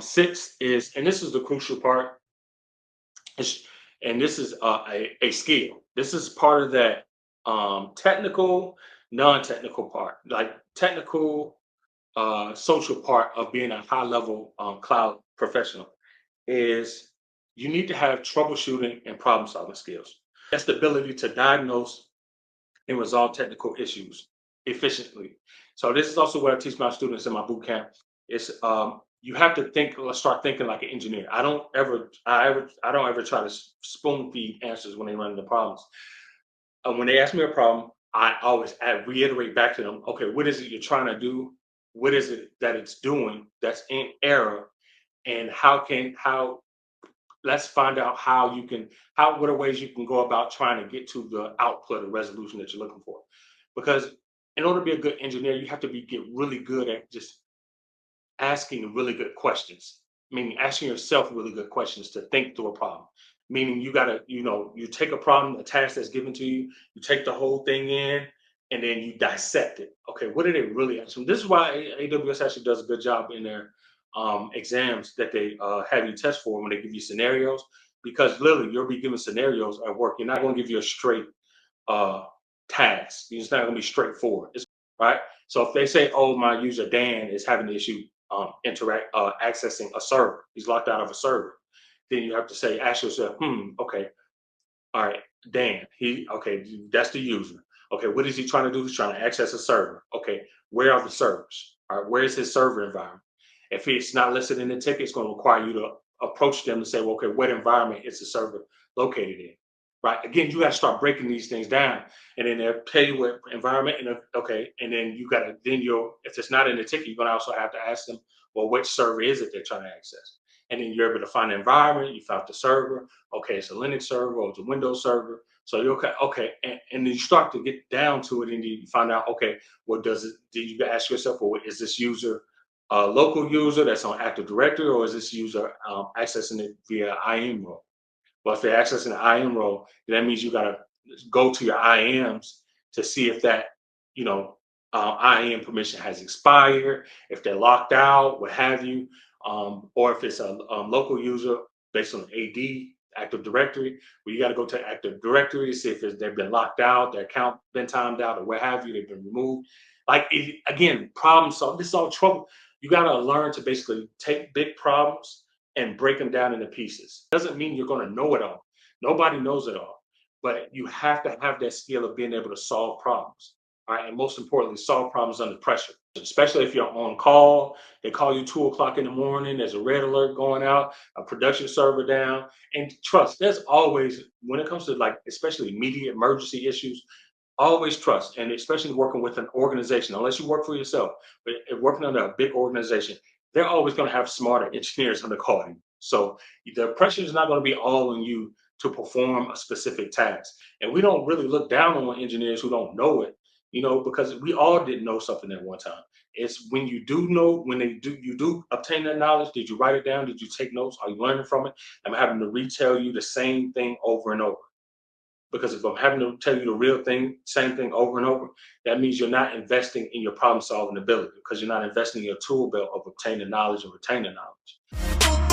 Six is, and this is the crucial part, is- and this is a skill. This is part of that technical, non-technical part, like technical, social part of being a high-level cloud professional is you need to have troubleshooting and problem-solving skills. That's the ability to diagnose and resolve technical issues efficiently. So this is also what I teach my students in my boot camp. Is you have to think, let's start thinking like an engineer. I don't ever try to spoon feed answers when they run into problems. When they ask me a problem, I reiterate back to them, okay, what is it you're trying to do? What is it that it's doing that's in error? And how let's find out how you can how what are ways you can go about trying to get to the output or resolution that you're looking for. Because in order to be a good engineer, you have to get really good at just asking really good questions, meaning asking yourself really good questions to think through a problem. Meaning you gotta, you take a problem, a task that's given to you, you take the whole thing in, and then you dissect it. Okay, what did it really answer? This is why AWS actually does a good job in their exams that they have you test for when they give you scenarios, because literally you'll be given scenarios at work. You're not going to give you a straight uh, task. It's not going to be straightforward. Right. So if they say, "Oh, my user Dan is having an issue accessing a server. He's locked out of a server," then you have to say, ask yourself, okay, all right, Dan, okay, that's the user. Okay, what is he trying to do? He's trying to access a server. Okay, where are the servers? All right, where is his server environment? If it's not listed in the ticket, it's going to require you to approach them and say, well, okay, what environment is the server located in? Right. Again, you got to start breaking these things down, and then they'll tell you what environment. And okay, and then you got to if it's not in the ticket, you're going to also have to ask them, well, which server is it they're trying to access? And then you're able to find the environment. You found the server. Okay, it's a Linux server or it's a Windows server. So you're okay, and then you start to get down to it, and you find out, okay, what does it? Did you ask yourself, well, is this user a local user that's on Active Directory, or is this user accessing it via IAM role? Well, if they're accessing the IAM role, then that means you got to go to your IAMs to see if that, IAM permission has expired, if they're locked out, what have you, or if it's a local user based on AD, Active Directory, where you got to go to Active Directory, see if they've been locked out, their account been timed out, or what have you, they've been removed. Again, problem solve. This is all trouble. You got to learn to basically take big problems and break them down into pieces. Doesn't mean you're going to know it all. Nobody knows it all, but you have to have that skill of being able to solve problems. All right, and most importantly, solve problems under pressure. Especially if you're on call, they call you 2 o'clock in the morning. There's a red alert going out, a production server down, and trust. There's always, when it comes to like especially immediate emergency issues, always trust, and especially working with an organization. Unless you work for yourself, but if working under a big organization, they're always going to have smarter engineers on the call. So the pressure is not going to be all on you to perform a specific task. And we don't really look down on engineers who don't know it, because we all didn't know something at one time. It's when you do know, when you do obtain that knowledge. Did you write it down? Did you take notes? Are you learning from it? I'm having to retell you the same thing over and over. Because if I'm having to tell you the real thing, same thing over and over, that means you're not investing in your problem solving ability, because you're not investing in your tool belt of obtaining knowledge and retaining knowledge.